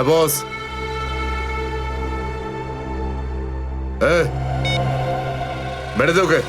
হ্যাঁ বস। মেরে দে okay.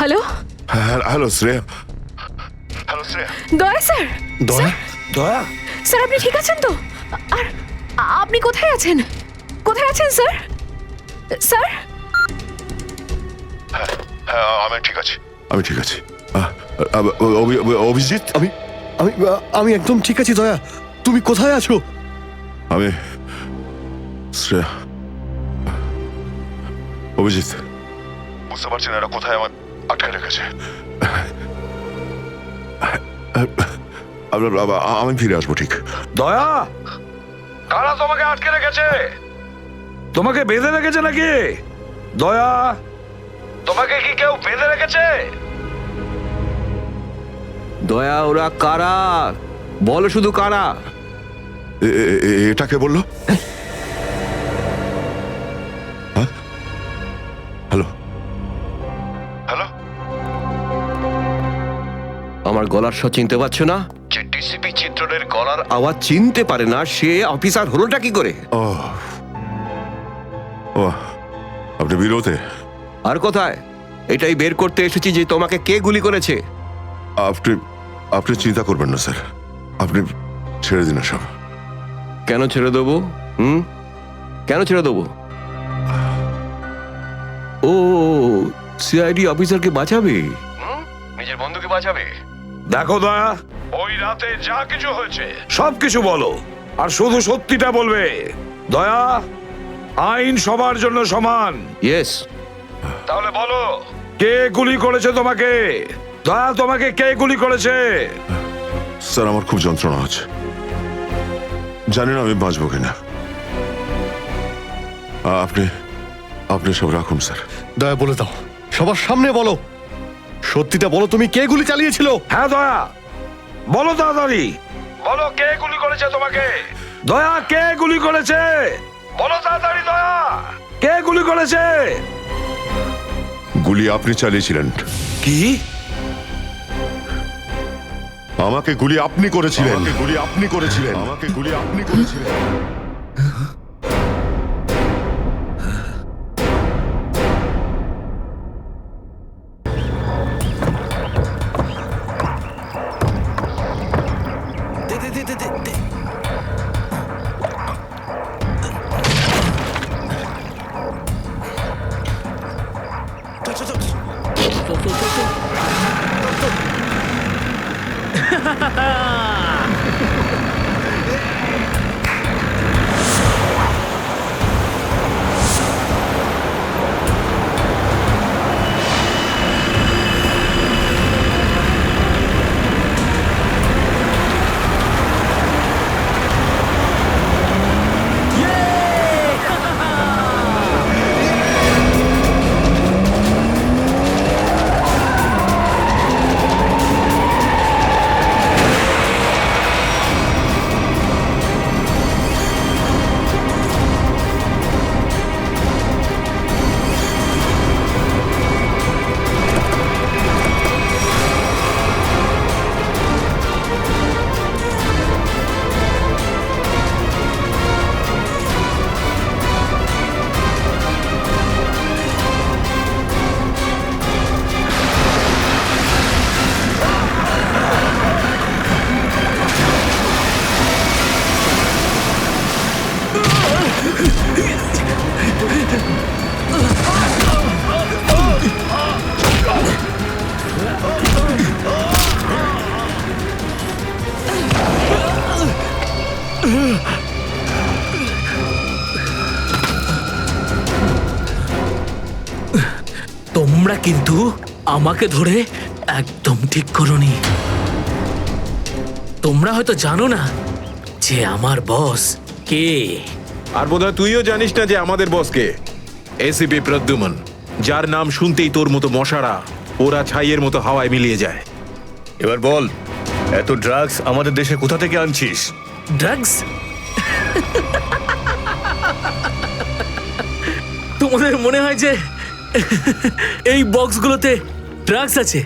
Hello hello Shreya. Daya sir. দয়া? দয়া? স্যার আপনি ঠিক আছেন তো? আর আপনি কোথায় আছেন? কোথায় আছেন স্যার? স্যার হ্যাঁ আমি ঠিক আছি, আমি ঠিক আছি। অভিজিৎ? আমি আমি আমি একদম ঠিক আছি দয়া। তুমি কোথায় আছো? আমি শ্রেয়া। অভিজিৎ, বুঝতে পারছি না এরা কোথায় আমার আটকে রেখেছে। আমি ফিরে আসবো ঠিক। দয়া, কারা তোমাকে আটকে রেখেছে? তোমাকে বেঁধে রেখেছে নাকি? দয়া, তোমাকে কি কেউ বেঁধে রেখেছে? দয়া ওরা কারা? বলো শুধু কারা? এটা কে বললো? হ্যালো হ্যালো, আমার গলার স্বর চিনতে পারছো না? যে ডিসিপি চিত্রনের গলার আওয়াজ চিনতে পারে না সে অফিসার হলোটা কি করে? ও ও, আপনি বিরোধে? আর কোথায়? এটাই বের করতে এসেছি যে তোমাকে কে গুলি করেছে। আপনি আপনি চিন্তা করবেন না স্যার, আপনি ছেড়ে দিন সব। কেন ছেড়ে দেবো? কেন ছেড়ে দেবো? ও সিআইডি অফিসারকে বাঁচাবে, নিজের বন্ধুকে বাঁচাবে। দেখো দয়া, ওই রাতে যা কিছু হয়েছে সব কিছু বলো, আর শুধু সত্যিটা বলবে। দয়া, আইন সবার জন্য সমান। ইয়েস। তাহলে বলো, কে গুলি করেছে তোমাকে? দয়া, তোমাকে কে গুলি করেছে? স্যার আমার খুব যন্ত্রণা হচ্ছে, জানি না আমি বাঁচবো কিনা। আপনি আপনি সব রাখুন স্যার। দয়া বলে দাও, সবার সামনে বলো, সত্যিটা বলো, তুমি কে গুলি চালিয়েছিল? হ্যাঁ দয়া, বলো তাড়াতাড়ি, বলো কে গুলি করেছে তোমাকে? দয়া, কে গুলি করেছে? বলো তাড়াতাড়ি দয়া, কে গুলি করেছে? গুলি আপনি চালিয়েছিলেন। কি? আমাকে গুলি আপনি করেছিলেন। আমাকে গুলি আপনি করেছিলেন। আমাকে গুলি আপনি করেছিলেন। তোমরা কিন্তু আমাকে ধরে একদম ঠিক করোনি। তোমরা হয়তো জানো না যে আমার বস কে। আর বোধহয় তুইও জানিস না যে আমাদের বসকে, এসিপি প্রদ্যুমন, যার নাম শুনতেই তোর মতো মশারা ওরা ছাইয়ের মতো হাওয়ায় মিলিয়ে যায়। এবার বল, এত ড্রাগস আমাদের দেশে কোথা থেকে আনছিস? ড্রাগস? তোমাদের মনে হয় যে এই বক্সগুলোতে ড্রাগস আছে?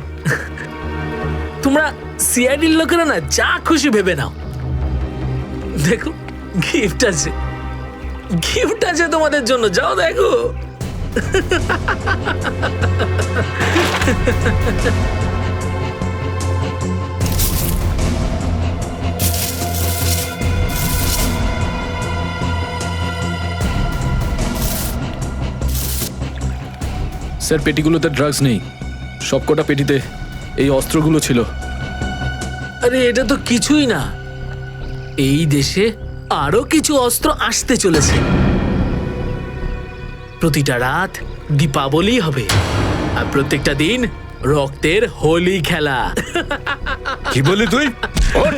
তোমরা সিআইডির লোকেরা না যা খুশি ভেবে নাও। দেখো, গিফট আছে, গিফট আছে তোমাদের জন্য, যাও দেখো। স্যার, পেটিগুলোতে ড্রাগস নেই, সবকটা পেটিতে এই অস্ত্রগুলো ছিল। আরে এটা তো কিছুই না, এই দেশে আরো কিছু অস্ত্র আসতে চলেছে। প্রতিটা রাত দীপাবলি হবে, আর প্রত্যেকটা দিন রক্তের হোলি খেলা। কি বললি তুই? ওর?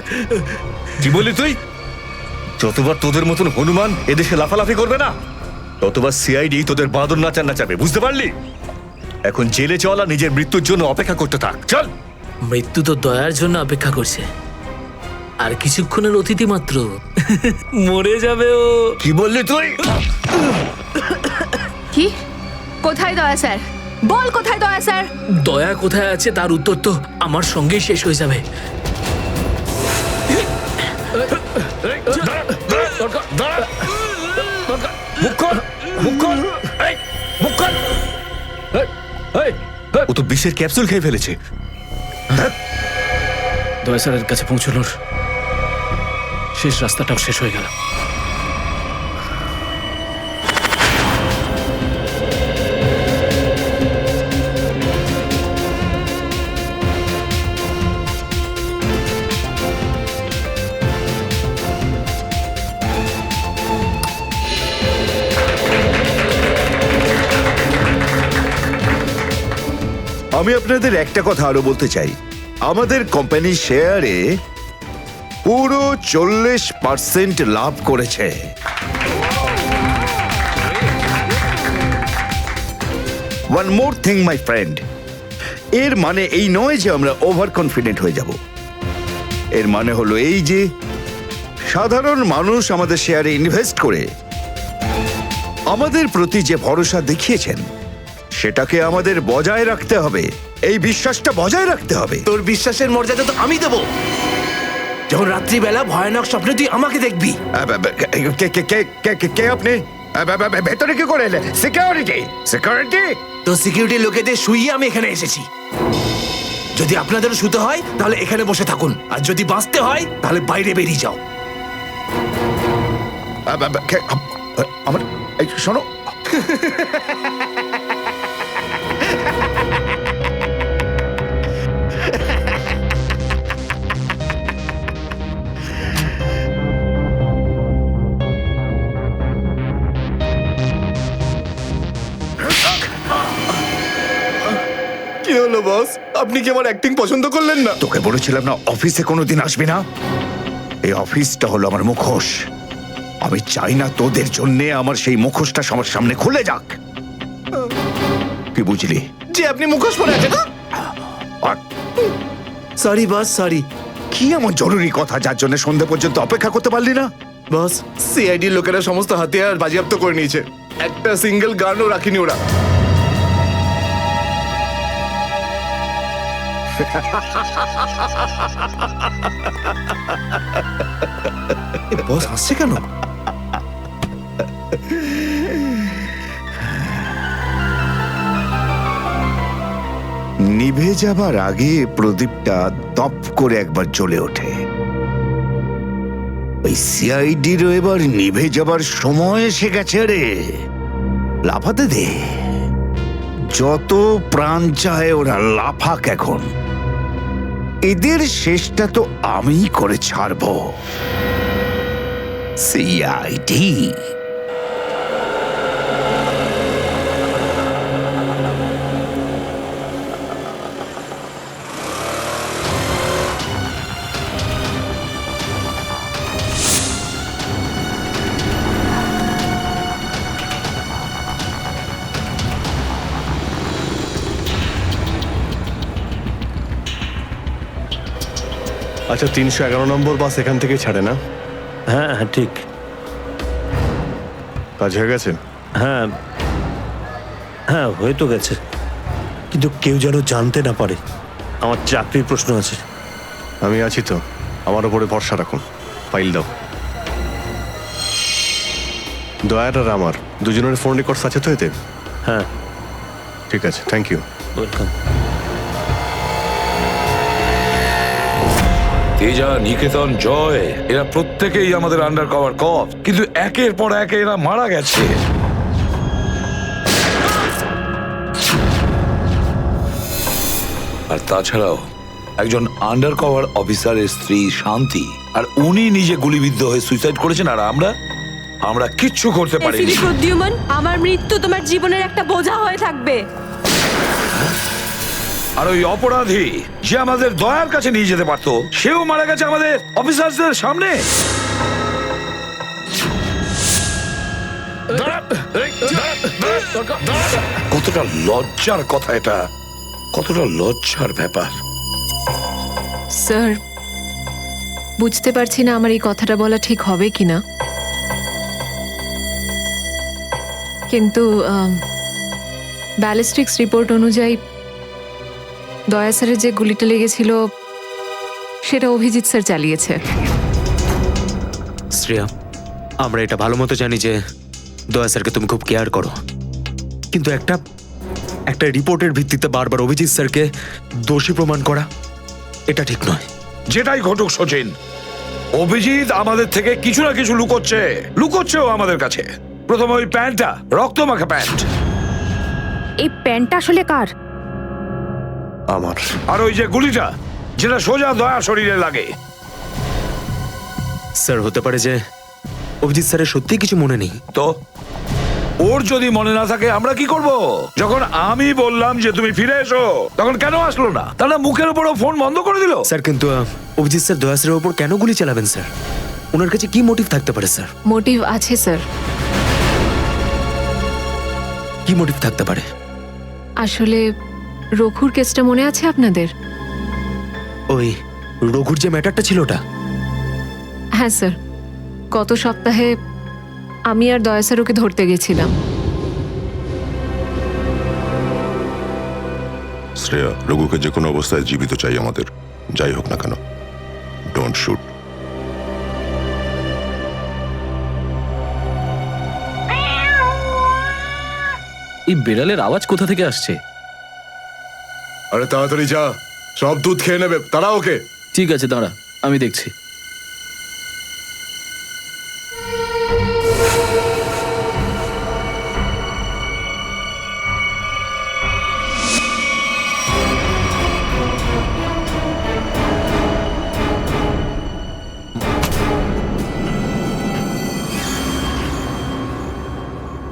কি বললি তুই? যতবার তোদের মতন হনুমান এদেশে লাফালাফি করবে না, ততবার সিআইডি তোদের বাঁদর নাচাবে, বুঝতে পারলি? এখন জেলে চল আর নিজের মৃত্যুর জন্য অপেক্ষা করতে থাক, চল। মৃত্যু তো দয়ার জন্য অপেক্ষা করছে, আর কিছুক্ষণের অতিথি মাত্র। মরে যাবে ও। কি বললি তুই? কি? কোথায় দয়া স্যার? বল কোথায় দয়া স্যার? দয়া কোথায় আছে তার উত্তর তো আমার সঙ্গেই শেষ হয়ে যাবে। ও তো বিষের ক্যাপসুল খেয়ে ফেলেছে। দয়া স্যারের কাছে পৌঁছানোর শেষ রাস্তাটাও শেষ হয়ে গেল। আমি আপনাদের একটা কথা আরো বলতে চাই, আমাদের কোম্পানির শেয়ারে পুরো 40% লাভ করেছে। One more thing my friend, এর মানে এই নয় যে আমরা ওভার কনফিডেন্ট হয়ে যাব। এর মানে হলো এই যে সাধারণ মানুষ আমাদের শেয়ারে ইনভেস্ট করে আমাদের প্রতি যে ভরসা দেখিয়েছেন সেটাকে আমাদের বজায় রাখতে হবে। এই বিশ্বাসটা বজায় রাখতে হবে। তোর বিশ্বাসের মর্যাদা তো আমি দেবো যখন রাত্রিবেলা ভয়ানক স্বপ্নে তুই আমাকে দেখবি। কে আপনি? ভেতরে কি করে এলেন? সিকিউরিটি? সিকিউরিটি? তো সিকিউরিটি লোকেদের শুইয়ে আমি এখানে এসেছি। যদি আপনাদেরও শুতে হয় তাহলে এখানে বসে থাকুন, আর যদি বাঁচতে হয় তাহলে বাইরে বেরিয়ে যাও। আমার শোনো, কি হলো বস? আপনি কি আমার অ্যাক্টিং পছন্দ করলেন না? তোকে বলেছিলাম না অফিসে কোনোদিন আসবি না? এই অফিসটা হলো আমার মুখোশ। আমি চাই না তোদের জন্য আমার সেই মুখোশটা সবার সামনে খুলে যাক। কি বুঝলি? যে আপনি মুখোশ পরে আছেন। Sorry boss, sorry. কি এমন জরুরি কথা যার জন্য সন্ধ্যা পর্যন্ত অপেক্ষা করতে পারলি না? বস, সিআইডি লোকেরা সমস্ত হাতিয়ার বাজেয়াপ্ত করে নিয়েছে, একটা সিঙ্গেল গানও রাখিনি ওরা। বস হাসছে কেন? নিভে যাবার আগে প্রদীপটা তপ করে একবার জ্বলে ওঠে। ওই সিআইডিরও এবার নিভে যাবার সময় এসে গেছে রে। লাফাতে দে, যত প্রাণ চায় ওরা লাফাক এখন। এদের শেষটা তো আমি করে ছাড়বো। সিআইডি আচ্ছা 311 নম্বর বাস এখান থেকে ছাড়ে না? হ্যাঁ হ্যাঁ ঠিক। কাজ হয়ে গেছে? হ্যাঁ হ্যাঁ হয়ে তো গেছে, কিন্তু কেউ যেন জানতে না পারে। আমার চাকরির প্রশ্ন আছে। আমি আছি তো, আমার উপরে ভরসা রাখুন। ফাইল দাও। দয়ার আর আমার দুজনের ফোন রেকর্ডস আছে তো এতে? হ্যাঁ ঠিক আছে, থ্যাংক ইউ। ওয়েলকাম। তেজা, নিকেতন, জয় এরা প্রত্যেকেই আমাদের আন্ডার কভার কপ, কিন্তু একের পর এক এরা মারা গেছে। আর তাছাড়াও একজন আন্ডার কভার অফিসারের স্ত্রী শান্তি, আর উনি নিজে গুলিবিদ্ধ হয়ে সুইসাইড করেছেন, আর আমরা কিচ্ছু করতে পারিনি। এসিপি প্রদ্যুমন, আমার মৃত্যু তোমার জীবনের একটা বোঝা হয়ে থাকবে। আর ওই অপরাধী যে আমাদের দয়ার কাছে নিয়ে যেতে পারতো, সেও মারা গেছে আমাদের অফিসারদের সামনে। কতটা লজ্জার কথা এটা, কতটা লজ্জার ব্যাপার। স্যার, বুঝতে পারছি না আমার এই কথাটা বলা ঠিক হবে কিনা, কিন্তু ব্যালিস্টিক্স রিপোর্ট অনুযায়ী দয়া স্যারের যে গুলিটা লেগেছিল সেটা অভিজিৎ স্যার চালিয়েছে। শ্রেয়া, আমরা এটা ভালো মতো জানি যে দয়া স্যারকে তুমি খুব কেয়ার করো, কিন্তু একটা রিপোর্টের ভিত্তিতে বারবার অভিজিৎ স্যারকে দোষী প্রমাণ করা এটা ঠিক নয়। যেটাই ঘটুক সচিন, অভিজিৎ আমাদের থেকে কিছু না কিছু লুকোচ্ছেও আমাদের কাছে। প্রথমে ওই প্যান্টটা, রক্তমাখা প্যান্ট। এই প্যান্টটা আসলে কার? আমার। আর ওই যে গুলিটা, যেটা সোজা দয়া শরীরে লাগে। স্যার, হতে পারে যে অভিজিৎ স্যারের সত্যি কিছু মনে নেই। তো ওর যদি মনে না থাকে আমরা কি করব? যখন আমি বললাম যে তুমি ফিরে এসো, তখন কেন আসলো না? তাহলে মুখের উপরও ফোন বন্ধ করে দিল। স্যার, কিন্তু অভিজিৎ স্যার দয়া স্যারের উপর কেন গুলি চালাবেন স্যার? ওনার কাছে কি মোটিভ থাকতে পারে স্যার? মোটিভ আছে স্যার। কি মোটিভ থাকতে পারে? আসলে রঘুর কেসটা মনে আছে আপনাদের? ওই রঘুর যে ম্যাটারটা ছিল ওটা? হ্যাঁ স্যার, গত সপ্তাহে আমি আর দয়া স্যার ওকে ধরতে গেছিলাম। শ্রেয়া, রঘুকে যে কোনো অবস্থায় জীবিত চাই আমাদের, যাই হোক না কেন। Don't shoot. এই বেড়ালের আওয়াজ কোথা থেকে আসছে? আরে তাড়াতাড়ি যা, সব দুধ খেয়ে নেবে, তারা ওকে। ঠিক আছে, দাঁড়া, আমি দেখছি।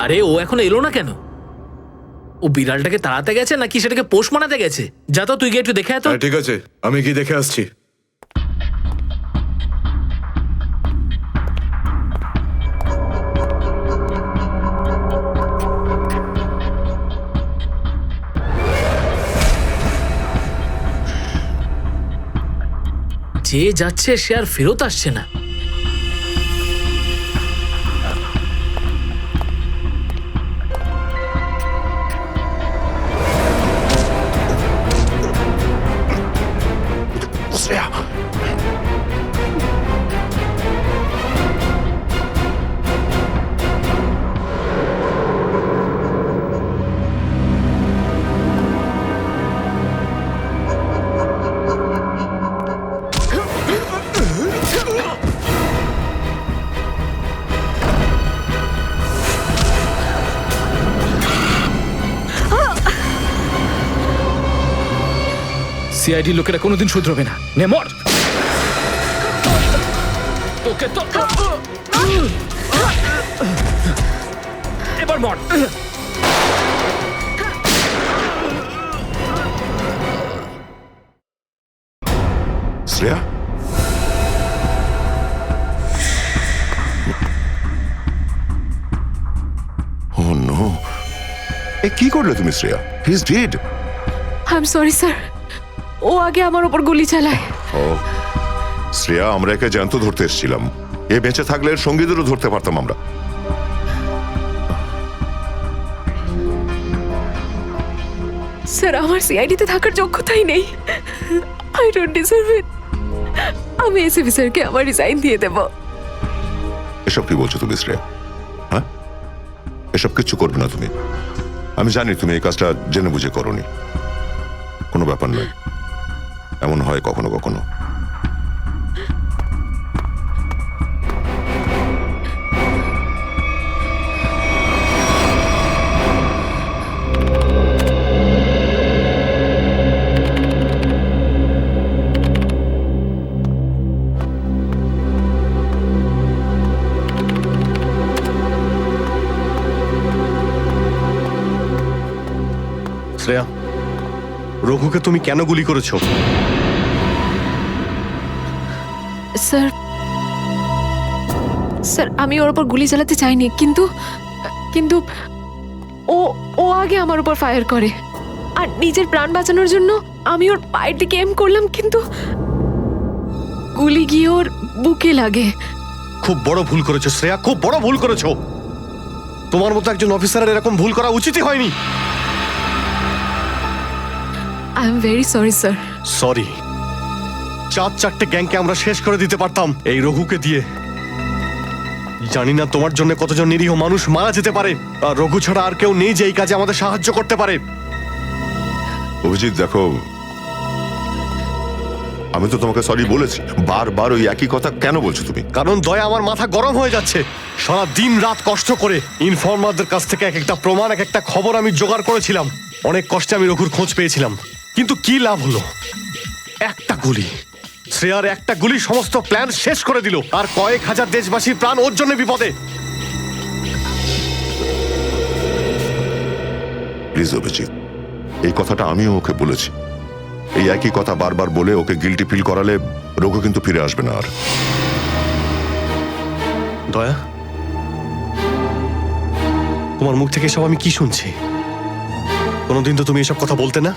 আরে ও এখনো এলো না কেন? ও বিড়ালটাকে তাড়াতে গেছে নাকি সেটাকে পোষ মানাতে গেছে? যা তো, তুই গিয়ে একটু দেখে আয় তো। ঠিক আছে, আমি কি দেখে আসছি। যে যাচ্ছে সে আর ফেরত আসছে না। শ্রেয়া, সিআইডি লোকেরা কোনোদিন শুধরবে না। নে মর। তোকে তো এবার মর। শ্রেয়া, ও নো, এ কি করলে তুমি Shreya? He is dead. I am sorry sir, ও আগে আমার উপর গুলি চালায়। ও শ্রেয়া, আমরা একে জ্যান্ত ধরতে এসেছিলাম। এ বেঁচে থাকলে এর সঙ্গীদেরও ধরতে পারতাম আমরা। স্যার, আমার সিআইডিতে থাকার যোগ্যতাই নেই। আই ডোন্ট ডিজার্ভ ইট। আমি এসিপি স্যারকে আমার রিজাইন দিয়ে দেব। এসব কি বলছো তুমি শ্রেয়া? হ্যাঁ, এসব কিচ্ছু করবে না তুমি। আমি জানি তুমি এই কাজটা জেনে বুঝে করনি। কোনো ব্যাপার নয়, এমন হয় কখনো কখনো। শ্রেয়া, রঘুকে তুমি কেন গুলি করেছো? স্যার, স্যার আমি ওর উপর গুলি চালাতে চাইনি, কিন্তু কিন্তু ও ও আগে আমার উপর ফায়ার করে। আর নিজের প্রাণ বাঁচানোর জন্য আমি ওর পায়ের দিকে এম করলাম, কিন্তু গুলি গিয়ে ওর বুকে লাগে। খুব বড় ভুল করেছো শ্রেয়া, খুব বড় ভুল করেছো। তোমার মতো একজন অফিসারের এরকম ভুল করা উচিতই হয়নি। I am very sorry sir. Sorry? 4-4টে গ্যাংকে আমরা শেষ করে দিতে পারতাম এই রঘুকে দিয়ে। জানি না তোমার জন্য কতজন নিরীহ মানুষ মারা যেতে পারে, আর রঘু ছাড়া আর কেউ নেই যে এই কাজে আমাদের সাহায্য করতে পারে। অভিজিৎ দেখো, আমি তো তোমাকে সরি বলেছি। বারবার ওই একই কথা কেন বলছো তুমি? কারণ দয়া আমার মাথা গরম হয়ে যাচ্ছে। সারা দিন রাত কষ্ট করে ইনফর্মারদের কাছ থেকে এক একটা প্রমাণ, এক একটা খবর আমি জোগাড় করেছিলাম। অনেক কষ্টে আমি রঘুর খোঁজ পেয়েছিলাম, কিন্তু কি লাভ হলো? একটা গুলি, শ্রেয়ার একটা গুলি সমস্ত প্ল্যান শেষ করে দিল, আর কয়েক হাজার দেশবাসীর প্রাণ ওর জন্য বিপদে। প্লিজ অভিজিৎ, এই কথাটা আমিও ওকে বলেছি। এই একই কথা বারবার বলে ওকে গিল্টি ফিল করালে রঘু কিন্তু ফিরে আসবে না আর। দয়া, তোমার মুখ থেকে সব আমি কি শুনছি? কোনোদিন তো তুমি এসব কথা বলতে না।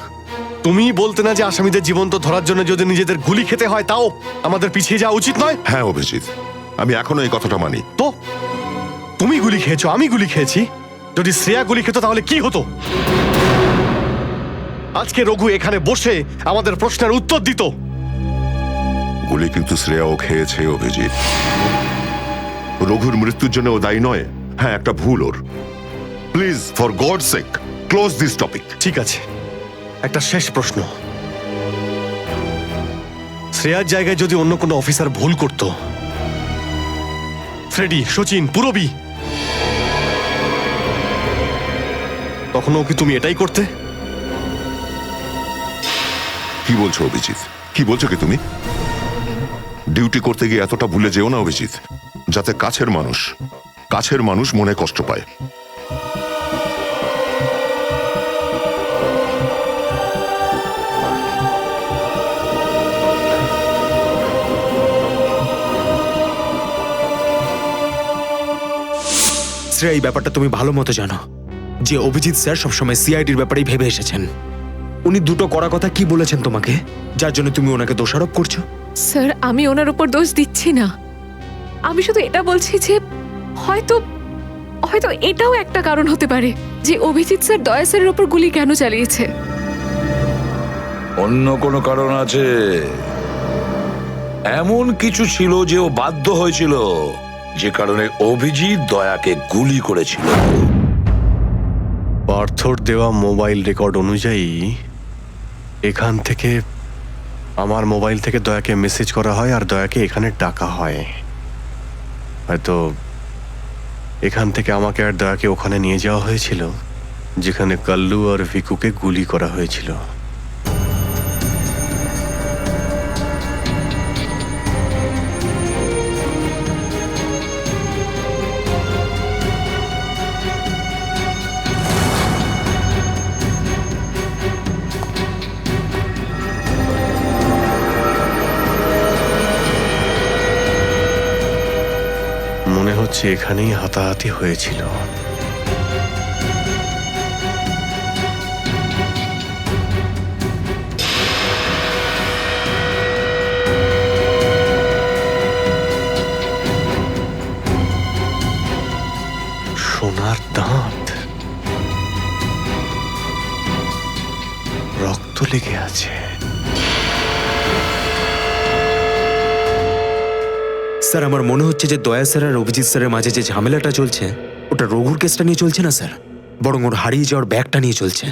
তুমি বলতে না যে আসামিদের জীবন্ত ধরার জন্য যদি নিজেদের গুলি খেতে হয় তাও আমাদের পিছিয়ে যাওয়া উচিত নয়? হ্যাঁ অভিজিৎ, আমি এখনো এই কথাটা মানি। তো তুমি গুলি খেয়েছো, আমি গুলি খেয়েছি। যদি শ্রেয়া গুলি খেত তাহলে কি হতো? আজকে রঘু এখানে বসে আমাদের প্রশ্নের উত্তর দিত। গুলি কিন্তু শ্রেয়াও খেয়েছে অভিজিৎ। রঘুর মৃত্যুর জন্য ও দায়ী নয়। হ্যাঁ, একটা ভুল ওর। Please, for God sake, close this topic. ঠিক আছে, একটা শেষ প্রশ্ন। শ্রেয়ার জায়গায় যদি অন্য কোনো অফিসার ভুল করত, ফ্রেডি, সচিন, পুরবী, তখনও কি তুমি এটাই করতে? কি বলছো অভিজিৎ? কি বলছো কি তুমি? ডিউটি করতে গিয়ে এতটা ভুলে যেও না অভিজিৎ, যাতে কাছের মানুষ মনে কষ্ট পায়। শ্রেয়া, এই ব্যাপারটা তুমি ভালো মতো জানো যে অভিজিৎ স্যার সবসময় সিআইডির ব্যাপারেই ভেবে এসেছেন। উনি দুটো কড়া কথা কি বলেছেন তোমাকে, যার জন্য তুমি ওনাকে দোষারোপ করছো? স্যার, আমি ওনার উপর দোষ দিচ্ছি না। আমি শুধু এটা বলছি যে হয়তো হয়তো এটাও একটা কারণ হতে পারে যে অভিজিৎ স্যার দয়া স্যারের উপর গুলি কেন চালিয়েছে। অন্য কোনো কারণ আছে? এমন কিছু ছিল যে ও বাধ্য হয়েছিল, যে কারণে অভিজিৎ দয়াকে গুলি করেছিল। পার্থর দেওয়া মোবাইল রেকর্ড অনুযায়ী এখান থেকে আমার মোবাইল থেকে দয়াকে মেসেজ করা হয় আর দয়াকে এখানে ডাকা হয়। হয়তো এখান থেকে আমাকে আর দয়াকে ওখানে নিয়ে যাওয়া হয়েছিল যেখানে কাল্লু আর ভিকুকে গুলি করা হয়েছিল। মনে হচ্ছে এখানেই হাতাহাতি হয়েছিল। রক্ত লেগে আছে। স্যার আমার মনে হচ্ছে যে দয়া স্যার আর অভিজিৎ স্যারের মাঝে যে ঝামেলাটা চলছে ওটা রঘুর কেসটা নিয়ে চলছে না স্যার, বরং ওর হারিয়ে যাওয়ার ব্যাগটা নিয়ে চলছে।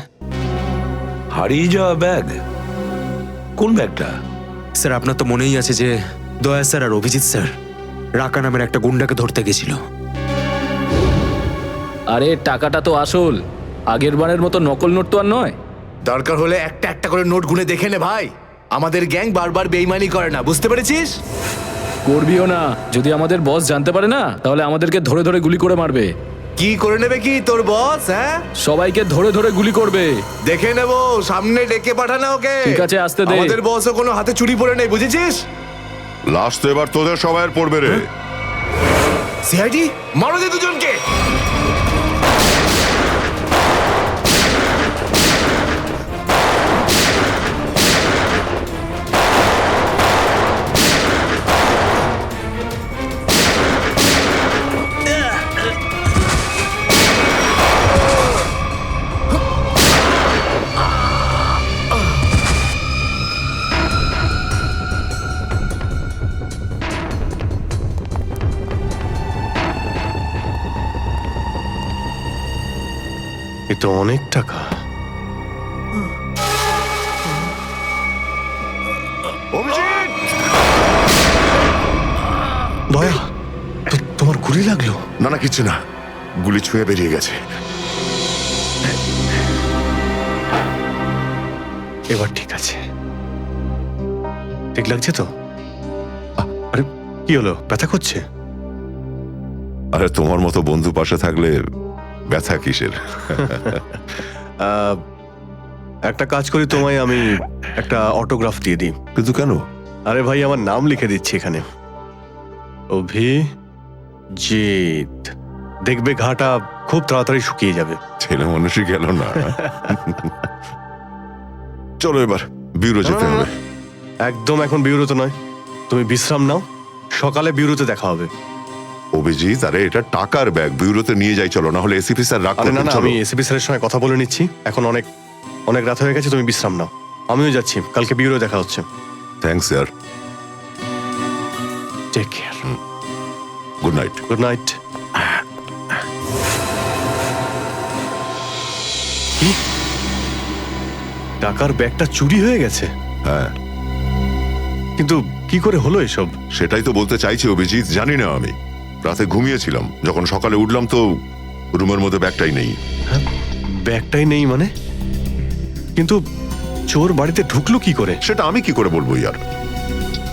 হারিয়ে যাওয়া ব্যাগ? কোন ব্যাগটা? স্যার আপনার তো মনেই আছে যে দয়া স্যার আর অভিজিৎ স্যার রাকা নামের একটা গুন্ডাকে ধরতে গেছিল। আরে টাকাটা তো আসল, আগের বারের মতো নকল নোট তো আর নয়। দরকার হলে একটা একটা করে নোট গুনে দেখে নে ভাই। আমাদের গ্যাং বারবার বেইমানি করে না, বুঝতে পেরেছিস? করবিও না, যদি আমাদের বস জানতে পারে না তাহলে আমাদেরকে ধরে ধরে গুলি করে মারবে। কি করে নেবে কি তোর বস? হ্যাঁ, সবাইকে ধরে ধরে গুলি করবে। দেখে নেব, সামনে ডেকে পাঠানা ওকে। ঠিক আছে, আসতে দে। আমাদের বসও কোনো হাতে চুরি পড়ে নেই, বুঝেছিস? লাস্ট তো এবার তোদের সবাই পড়বে রে। সিআইডি মারো যে দুজনকে। এ তো অনেক টাকা। অভিজিৎ! দয়া, তোমার গুলি লাগলো? না না, কিচ্ছু না, গুলি ছুঁয়ে বেরিয়ে গেছে। এবার ঠিক আছে, ঠিক লাগছে তো? আরে কি হলো, ব্যথা করছে? আরে তোমার মতো বন্ধু পাশে থাকলে ব্যথা কিসের? একটা কাজ করি, তোমায় আমি একটা অটোগ্রাফ দিয়ে দিই। কিন্তু কেন? আরে ভাই, আমার নাম লিখে দিচ্ছি এখানে, অভিজিৎ। দেখবে ঘাটা খুব তাড়াতাড়ি শুকিয়ে যাবে। ছেলে মানুষই গেল না। চলো এবার ব্যুরো যেতে হবে। একদম এখন বিউরোতে নয়, তুমি বিশ্রাম নাও, সকালে বিউরোতে দেখা হবে। অভিজিৎ, আরে এটা টাকার ব্যাগ, ব্যুরোতে নিয়ে যাই চলো, না হলে এসিপি স্যার রাগ আরে না করবেন। না, চলো। আমি এসিপি স্যারের সঙ্গে কথা বলে নিচ্ছি, এখন অনেক অনেক রাত হয়ে গেছে, তুমি বিশ্রাম নাও। আমিও যাচ্ছি, কালকে বিউরো দেখা হচ্ছে। Thanks sir. Take care. Good night. Good night. কি, টাকার ব্যাগটা চুরি হয়ে গেছে? হ্যাঁ, কিন্তু কি করে হলো এসব? সেটাই তো বলতে চাইছি অভিজিৎ, জানি না। আমি রাতে ঘুমিয়েছিলাম, যখন সকালে উঠলাম তো রুমের মধ্যে ব্যাগটাই নেই। ব্যাগটাই নেই মানে? কিন্তু চোর বাড়িতে ঢুকলো কি করে? সেটা আমি কি করে বলবো ইয়ার?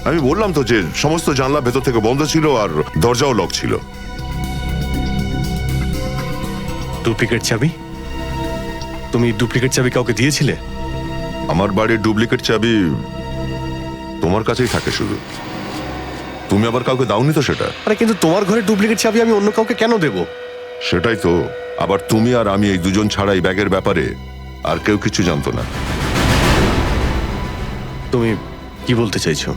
আমি বললাম তো যে সমস্ত জানলা ভেতর থেকে বন্ধ ছিল আর দরজাও লক ছিল। ডুপ্লিকেট চাবি? তুমি ডুপ্লিকেট চাবি কাউকে দিয়েছিলে? আমার বাড়ির ডুপ্লিকেট চাবি তোমার কাছেই থাকে শুধু, তুমি আবার কাউকে দাওনি তো সেটা। আরে কিন্তু তোমার ঘরে ডুপ্লিকেট চাবি আমি অন্য কাউকে কেন দেব? সেটাই তো, আবার তুমি আর আমি এই দুজন ছাড়া এই ব্যাগের ব্যাপারে আর কেউ কিছু জানতো না। তুমি কি বলতে চাইছো?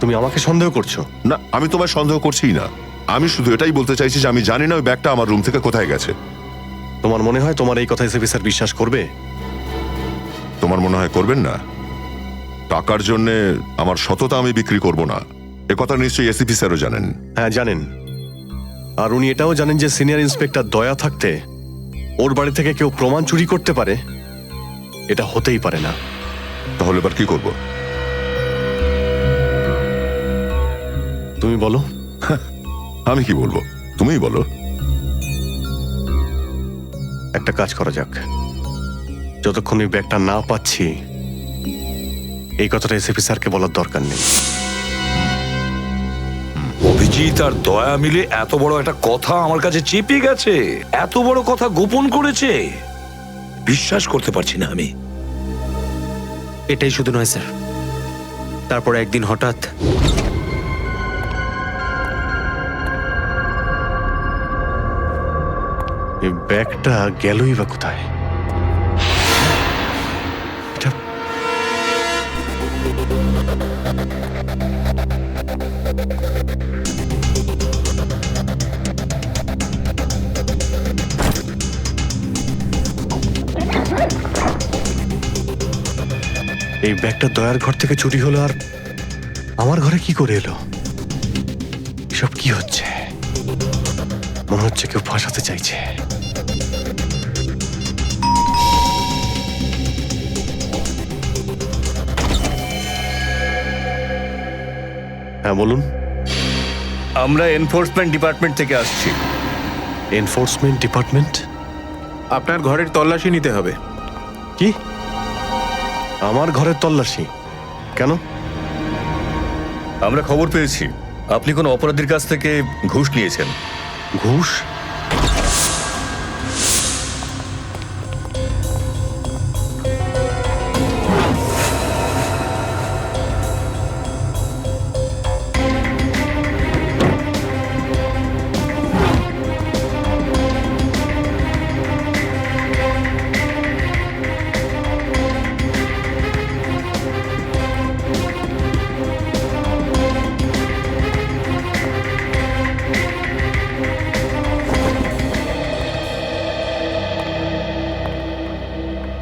তুমি আমাকে সন্দেহ করছো? না, আমি তোমায় সন্দেহ করছিই না, আমি শুধু এটাই বলতে চাইছি যে আমি জানি না ওই ব্যাগটা আমার রুম থেকে কোথায় গেছে। তোমার মনে হয় তোমার এই কথা এসএপি স্যার বিশ্বাস করবে? তোমার মনে হয় করবেন না? টাকার জন্যে আমার সততা আমি বিক্রি করব না, এ কথা নিশ্চয়ই এসিপি স্যারও জানেন। হ্যাঁ জানেন, আর উনি এটাও জানেন যে সিনিয়র ইন্সপেক্টর দয়া থাকতে ওর বাড়ি থেকে কেউ প্রমাণ চুরি করতে পারে, এটা হতেই পারে না। তাহলে এবার কি করব? তুমি বলো। আমি কি বলবো, তুমিই বলো। একটা কাজ করা যাক, যতক্ষণ এই ব্যাগটা না পাচ্ছি এই কথাটা এসএপি স্যারকে বলার দরকার নেই। অভিজিৎ আর দয়া মিলে এত বড় একটা কথা আমার কাছে চেপে গেছে, এত বড় কথা গোপন করেছে, বিশ্বাস করতে পারছি না আমি। এটাই শুধু নয় স্যার, তারপর একদিন হঠাৎ এই ব্যাগটা গেলই বা কোথায়? এটা এই ব্যাগটা দয়ার ঘর থেকে চুরি হলো আর আমার ঘরে কি করে এলো? এসব কি হচ্ছে? মনে হচ্ছে কেউ ফাঁসাতে চাইছে। হ্যাঁ বলুন। আমরা এনফোর্সমেন্ট ডিপার্টমেন্ট থেকে আসছি। Enforcement department? আপনার ঘরের তল্লাশি নিতে হবে। কি? আমার ঘরের তল্লাশি কেন? আমরা খবর পেয়েছি আপনি কোনো অপরাধীর কাছ থেকে ঘুষ নিয়েছেন। ঘুষ?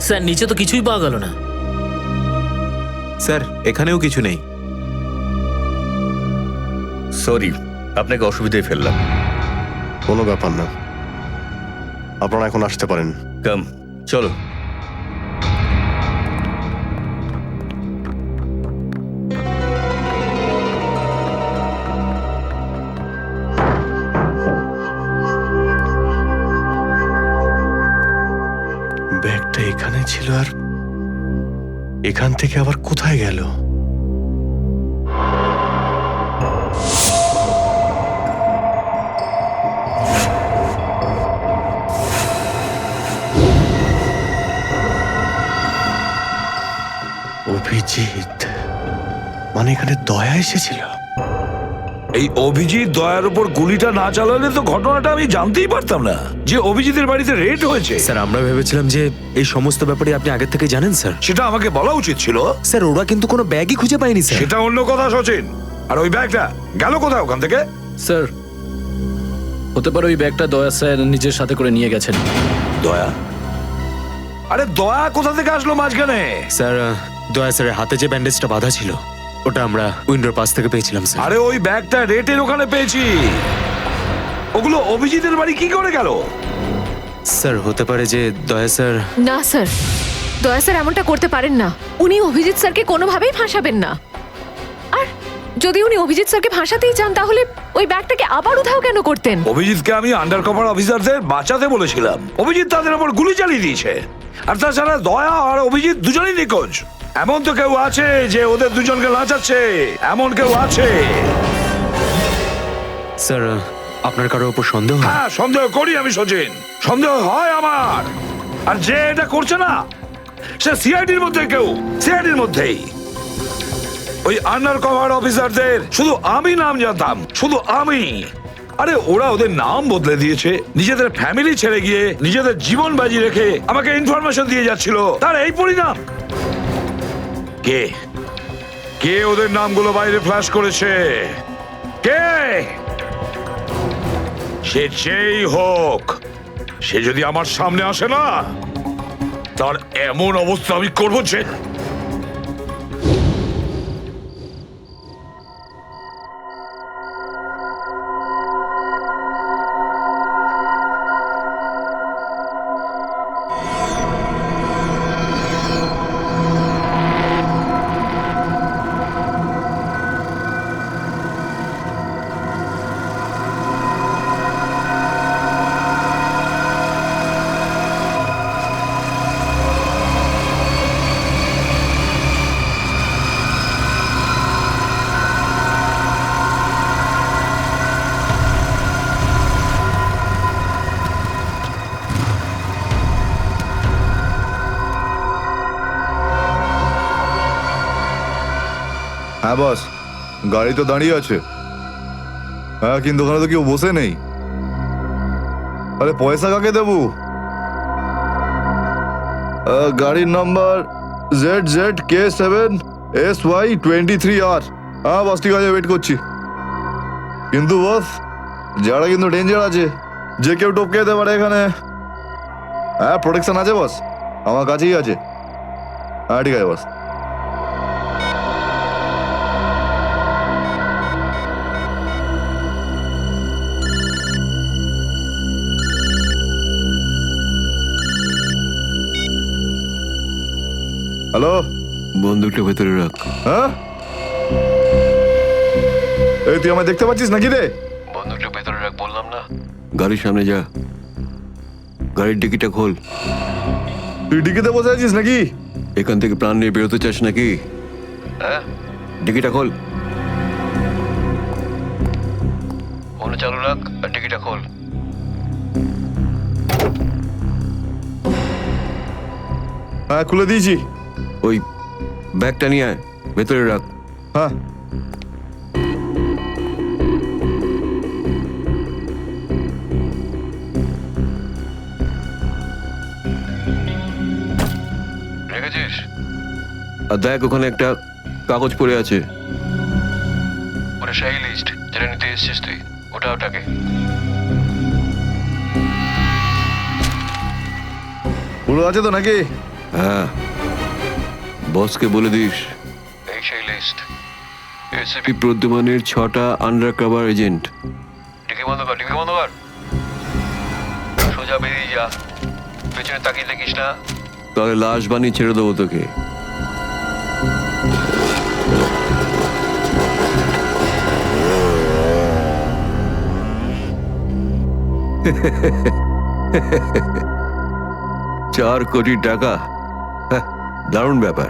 স্যার নিচে তো কিছুই পাওয়া গেল না। স্যার এখানেও কিছু নেই। সরি, আপনাকে অসুবিধায় ফেললাম। কোনো ব্যাপার না, আপনারা এখন আসতে পারেন। কাম, চলো। ব্যাগটা এখানে ছিল আর এখান থেকে আবার কোথায় গেল? অভিজিৎ, মানে এখানে দয়া এসেছিল? এই অভিজিৎ দয়ার উপর গুলিটা না চালালে তো ঘটনাটা আমি জানতেই পারতাম না যে অভিজিতের বাড়িতে রেড হয়েছে। স্যার আমরা ভেবেছিলাম যে এই সমস্ত ব্যাপারে আপনি আগে থেকে জানেন স্যার। সেটা আমাকে বলা উচিত ছিল। স্যার ওরা কিন্তু কোনো ব্যাগই খুঁজে পায়নি স্যার। সেটা অন্য কথা সচিন। আর ওই ব্যাগটা গেল কোথায় ওখান থেকে? স্যার হতে পারে ওই ব্যাগটা দয়া স্যার নিজের সাথে করে নিয়ে গেছেন। দয়া? আরে দয়া কোথা থেকে আসলো মাঝখানে? স্যার দয়া স্যারের হাতে যে ব্যান্ডেজটা বাঁধা ছিল ওটা আমরা উইন্ডোর পাশ থেকে পেয়েছিলাম স্যার। আরে ওই ব্যাগটা রেটের ওখানে পেয়েছি। ওগুলো অভিজিতের বাড়ি কি করে গেল? স্যার হতে পারে যে দয়া স্যার। না স্যার, দয়া স্যার এমনটা করতে পারেন না। উনি অভিজিৎ স্যারকে কোনোভাবেই ফাঁসাবেন না। আর যদি উনি অভিজিৎ স্যারকে ফাঁসাতেই চান তাহলে ওই ব্যাগটাকে আবার উধাও কেন করতেন? অভিজিৎকে আমি আন্ডার কভার অফিসারদের বাঁচাতে বলেছিলাম। অভিজিৎ তাদের উপর গুলি চালিয়ে দিয়েছে। আর তাছাড়া দয়া আর অভিজিৎ দুজনেই নিখোঁজ। এমন তো কেউ আছে যে ওদের দুজনকে লাচাচ্ছে, এমন কেউ আছে? স্যার আপনার কারোর উপর সন্দেহ হয়? হ্যাঁ সন্দেহ করি আমি সচিন, সন্দেহ হয় আমার। আর যে এটা করছে না সে সিআইডির মধ্যে কেউ, সিআইডির মধ্যেই। ওই আন্ডার কভার অফিসারদের শুধু আমি নাম জানতাম, শুধু আমি। আরে ওরা ওদের নাম বদলে দিয়েছে, নিজেদের ফ্যামিলি ছেড়ে গিয়ে নিজেদের জীবন বাজি রেখে আমাকে ইনফরমেশন দিয়ে যাচ্ছিল। তার এই পরিণাম। কে কে ওদের নামগুলো বাইরে ফ্ল্যাশ করেছে? কে? সে যেই হোক, সে যদি আমার সামনে আসে না তার এমন অবস্থা আমি করবো যে। হ্যাঁ বস, গাড়ি তো দাঁড়িয়ে আছে। হ্যাঁ কিন্তু ওখানে তো কেউ বসে নেই। আরে পয়সা কাকে দেবো? গাড়ির নাম্বার ZZK7SY23R। হ্যাঁ বস ঠিক আছে, ওয়েট করছি। কিন্তু বস যারা কিন্তু ডেঞ্জার আছে, যে কেউ টপকে যেতে পারে এখানে। হ্যাঁ প্রোটেকশন আছে বস, আমার কাছেই আছে। হ্যাঁ ঠিক আছে বস। হ্যালো, বন্দুকটা ভেতরে রাখ। হ্যাঁ এই তুই আমায় দেখতে পাচ্ছিস নাকি রে? বন্দুকটা ভেতরে রাখ বললাম না। গাড়ির সামনে যা, গাড়ির ডিকিটা খোল। তুই ডিকিতে বসে আছিস নাকি? এখান থেকে প্রাণ নিয়ে বেরোতে চাস নাকি? হ্যাঁ, ডিকিটা খোল। ফোন চালু রাখ আর ডিকিটা খোল। হ্যাঁ খুলে দিয়েছি। ওই ব্যাগটা নিয়ে আয়, ভেতরে রাখ। হ্যাঁ রেখেছিস? আর দেখ ওখানে একটা কাগজ পড়ে আছে, ওটা সেই লিস্ট যেটা নিতে এসেছিস তুই। ওটাকে পুরো আছে তো নাকি? হ্যাঁ, বসকে বলে দিস এই সেই লিস্ট। এসিপি প্রদ্যুমানের 6টা আন্ডার কভার এজেন্ট। টিকি বন্ধ কর। সোজা বেরিয়ে যা, পেছনে তাকিয়ে দেখিস না, তাহলে লাশ বানিয়ে ছেড়ে দেবো তোকে। $4 কোটি, হ্যাঁ, দারুণ ব্যাপার।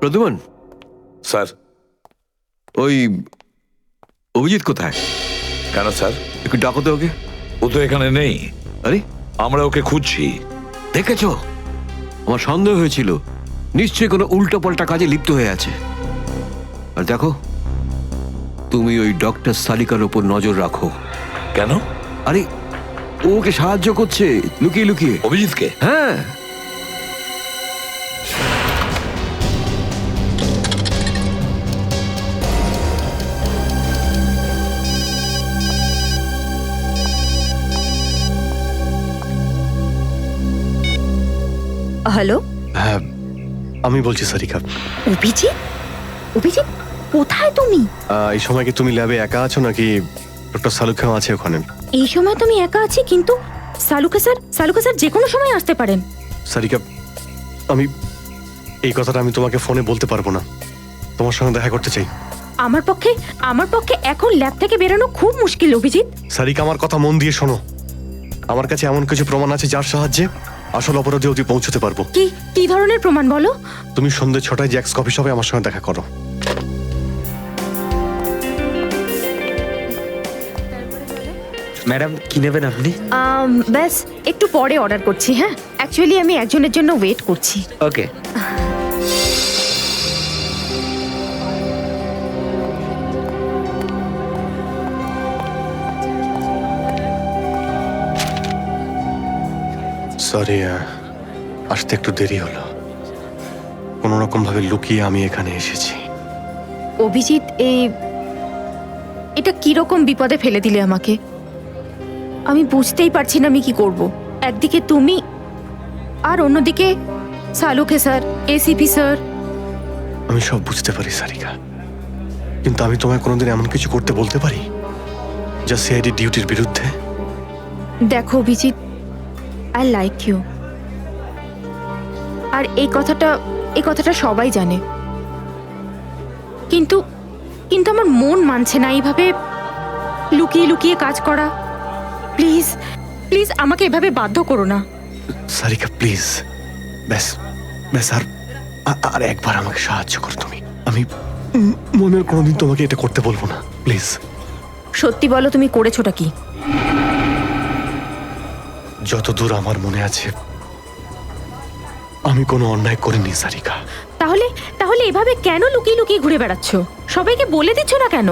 প্রদ্যুমান স্যার। ওই অভিজিৎ কোথায়? কেন স্যার? একটু ডাকো তো ওকে। ও তো এখানে নেই। আরে আমরা ওকে খুঁজছি। দেখেছো, আমার সন্দেহ হয়েছিল নিশ্চয়ই কোনো উল্টো পাল্টা কাজে লিপ্ত হয়ে আছে। আর দেখো, তুমি ওই ডক্টর সালিকার ওপর নজর রাখো। কেন? আরে ও ওকে সাহায্য করছে লুকিয়ে লুকিয়ে। অভিজিৎকে? হ্যাঁ। হ্যালো, হ্যাঁ আমি বলছি সারিকা। অভিজিৎ কোথায় তুমি? এই সময় কি তুমি ল্যাবে একা আছো নাকি ডক্টর সালুখাও আছে ওখানে? এই সময় তুমি একা আছি, কিন্তু সালুকা স্যার যে কোনো সময় আসতে পারেন। সারিকা, আমি এই কথাটা আমি তোমাকে ফোনে বলতে পারবো না। তোমার সঙ্গে দেখা করতে চাই। আমার পক্ষে এখন ল্যাব থেকে বেরোনো খুব মুশকিল অভিজিৎ। সারিকা, আমার কথা মন দিয়ে শোনো। আমার কাছে এমন কিছু প্রমাণ আছে যার সাহায্যে আসল অপরাধী অবধি পৌঁছতে পারবো। কি ধরনের প্রমাণ বলো? তুমি সন্ধ্যে 6টায় জ্যাক্স কফি শপে আমার সঙ্গে দেখা করো। ম্যাডাম কি নেবেন আপনি? ব্যাস একটু পরে অর্ডার করছি। হ্যাঁ, অ্যাকচুয়ালি আমি একজনের জন্য ওয়েট করছি। ওকে। সরি, আসতে একটু দেরি হলো। কোনো রকম ভাবে লুকিয়ে আমি এখানে এসেছি। অভিজিৎ, এটা কিরকম বিপদে ফেলে দিলে আমাকে। আমি বুঝতেই পারছি না আমি কি করব। একদিকে তুমি আর অন্যদিকে সালুকে স্যার, এসিপি স্যার। আমি সব বুঝতে পারি সারিকা, কিন্তু আমি তোমায় কোনোদিন এমন কিছু করতে বলতে পারি যা সিআইডি ডিউটির বিরুদ্ধে? দেখো অভিজিৎ, আই লাইক ইউ। আর এই কথাটা সবাই জানে, কিন্তু আমার মন মানছে না এইভাবে লুকিয়ে লুকিয়ে কাজ করা। প্লিজ আমাকে এভাবে বাধ্য করো না। সারিকা প্লিজ, ব্যাস আর একবার আমাকে সাহায্য করো তুমি। আমি মনের কোনোদিন তোমাকে এটা করতে বলবো না, প্লিজ। সত্যি বলো, তুমি করেছোটা কি? যতদূর আমার মনে আছে আমি কোনো অন্যায় করিনি সারিকা। তাহলে এভাবে কেন লুকিয়ে লুকিয়ে ঘুরে বেড়াচ্ছ? সবাইকে বলে দিচ্ছ না কেন?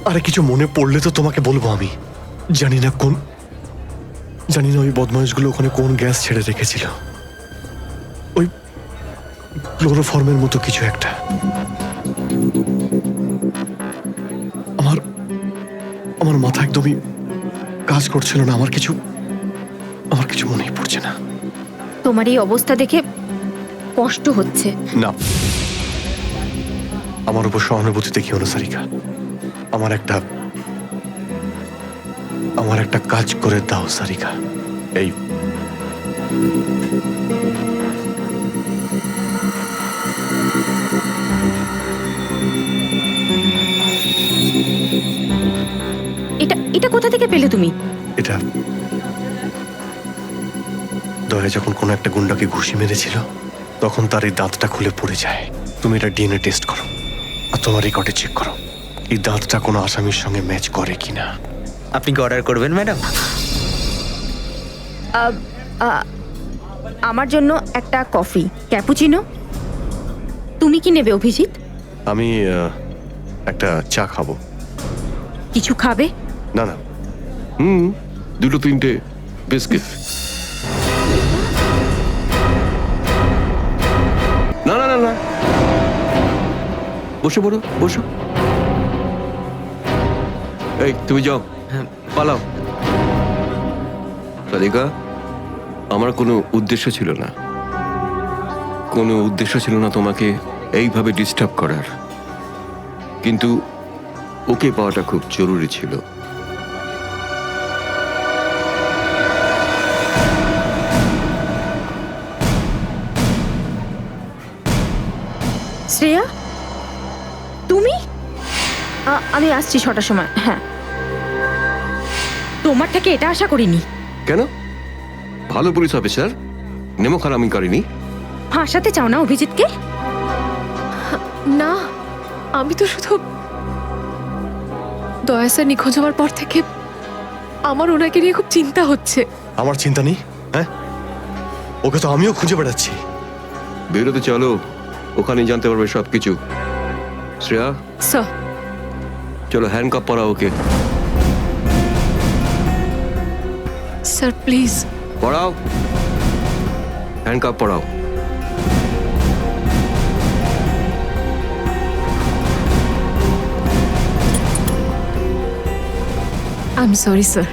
আরে কিছু মনে পড়লে তো তোমাকে বলবো আমি। জানি না ওই বদমাইশগুলো ওখানে কোন গ্যাস ছেড়ে রেখেছিল। ওই ক্লোরোফর্মের মতো কিছু একটা। আমার মাথা একদমই কাজ করছিল না। আমার কিছু মনেই পড়ছে না। তোমার এই অবস্থা দেখে কষ্ট হচ্ছে। না, আমার উপর সহানুভূতি দেখিও না সারিকা। আমার একটা কাজ করে দাও সারিকা। এই এটা কোথা থেকে পেলে তুমি? এটা দয়া যখন কোনো একটা গুন্ডাকে ঘুষি মেরেছিল তখন তার এই দাঁতটা খুলে পড়ে যায়। তুমি এটা ডিএনএ টেস্ট করো আর তোমার রেকর্ডে চেক করো এই দাঁতটা কোনো আসামির সঙ্গে ম্যাচ করে কিনা। আপনি কি অর্ডার করবেন ম্যাডাম? আমার জন্য একটা কফি ক্যাপুচিনো। তুমি কি নেবে অভিজিৎ? আমি একটা চা খাবো। কিছু খাবে? না। দুটো তিনটে বিস্কিট। না না না না, বসে পড়ো, বসো। এই তুমি যাও, পালাও। সারিকা, আমার কোনো উদ্দেশ্য ছিল না তোমাকে এইভাবে ডিস্টার্ব করার, কিন্তু ওকে পাওয়াটা খুব জরুরি ছিল। শ্রেয়া, তুমি? আমি আসছি 6টার সময়। হ্যাঁ, তোমার থেকে এটা আশা করিনি। কেন? ভালো পুলিশ অফিসার, নেমো খারামি করেনি। ফাঁসাতে চাও না অভিজিৎকে? না, আমি তো শুধু দয়া স্যার নিখোঁজ হওয়ার পর থেকে আমার ওনাকে নিয়ে খুব চিন্তা হচ্ছে। আমার চিন্তা নেই। হ্যাঁ, ওকে তো আমিও খুঁজে বেড়াচ্ছি। বেরোতে চলো, ওখানে জানতে পারবে সবকিছু। শ্রেয়া, স্যার। চলো হ্যান্ডকাপ পরাও ওকে। Sir please. পড়াও, হ্যান্ডকাপ পড়াও। I am sorry sir.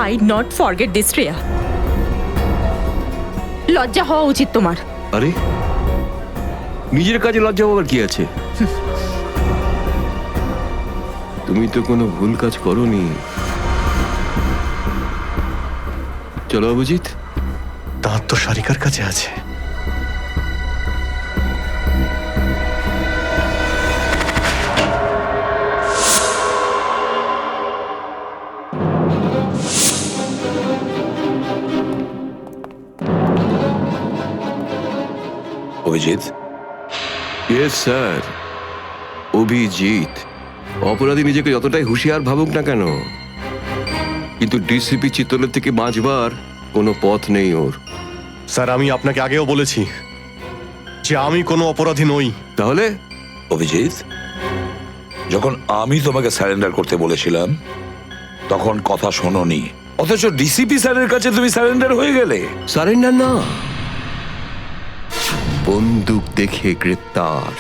I not forget this Shreya. লজ্জা হওয়া উচিত তোমার। আরে, নিজের কাজে লজ্জা পাওয়ার কি আছে? তুমি তো কোনো ভুল কাজ করোনি। চলো অভিজিৎ। দাঁত তো সারিকার কাছে আছে। অভিজিৎ? Yes sir, Abhijit. অপরাধী নিজেকে যতটাই হুঁশিয়ার ভাবুক না কেন, কিন্তু ডিসিপি চিত্তলের থেকে বাঁচবার কোনো পথ নেই ওর। স্যার, আমি আপনাকে আগেও বলেছি যে আমি কোনো অপরাধী নই। তাহলে? অভিজিৎ, যখন আমি তোমাকে সারেন্ডার করতে বলেছিলাম তখন কথা শোনোনি, অথচ ডিসিপি স্যারের কাছে তুমি সারেন্ডার হয়ে গেলে। সারেন্ডার না, বন্দুক দেখে গ্রেপ্তার।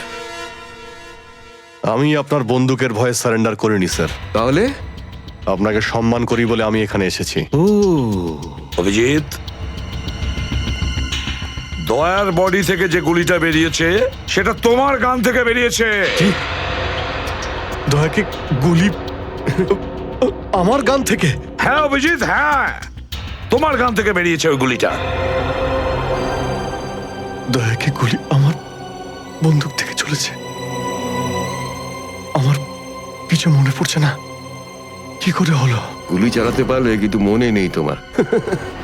আমি আপনার বন্দুকের ভয়ে সারেন্ডার করিনি স্যার। তাহলে? আপনাকে সম্মান করি বলে আমি এখানে এসেছি। ও অভিজিৎ, দয়ার বডি থেকে যে গুলিটা বেরিয়েছে সেটা তোমার গান থেকে বেরিয়েছে। দয়াকে গুলি আমার গান থেকে? হ্যাঁ অভিজিৎ, হ্যাঁ, তোমার গান থেকে বেরিয়েছে ওই গুলিটা। দয়াকে গুলি আমার বন্দুক থেকে চলেছে? আমার কিছু মনে পড়ছে না। কি করে হলো? গুলি চালাতে পারলে, কিন্তু মনে নেই তোমার।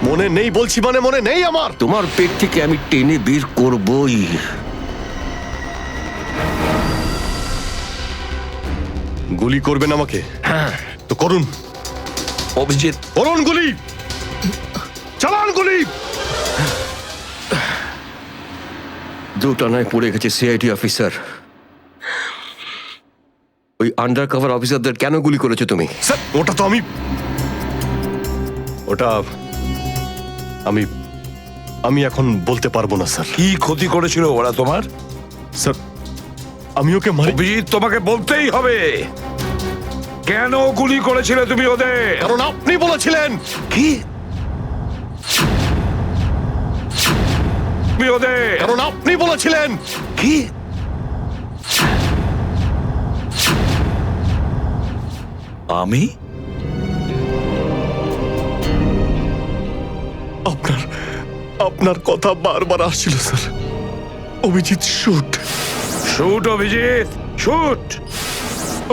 মনে নেই বলছি মানে মনে নেই আমার। তোমার পেট থেকে আমি টেনে বের করবই। গুলি করবেন আমাকে? হ্যাঁ তো করুন অভিজিৎ, করুন গুলি, চালান গুলি। দুটানায় পড়ে গেছে সিআইডি অফিসার। ওই ওই আন্ডার কভার অফিসারদের কেন গুলি করেছো তুমি? স্যার ওটা তো ওটা আমি এখন বলতে পারবো না স্যার। কি ক্ষতি করেছিল ওরা তোমার? স্যার আমি ওকে মারি। অভিজিৎ, তোমাকে বলতেই হবে কেন গুলি করেছিলে তুমি ওদের। কারণ আপনি বলেছিলেন। কি? তুমি ওদের কারণ আপনি বলেছিলেন। কি? আমি? আপনার কথা বারবার আসছিল sir. Abhijit shoot. Shoot Abhijit, shoot.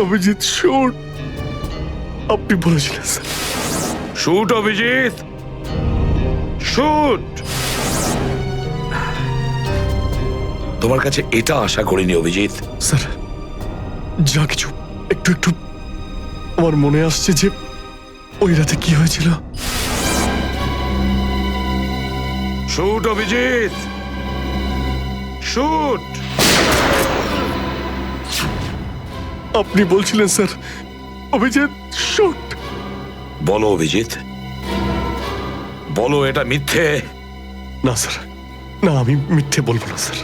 Abhijit shoot. আপনি বলেছিলেন স্যার। Shoot Abhijit, shoot. তোমার কাছে এটা আশা করিনি অভিজিৎ। স্যার যা কিছু একটু একটু আমার মনে আসছে যে ওই রাতে কি হয়েছিল। Shoot Abhijit, shoot. আপনি বলছিলেন স্যার অভিজিৎ শুট। বলো অভিজিৎ, বলো এটা মিথ্যে। না স্যার, না আমি মিথ্যে বলবো না স্যার।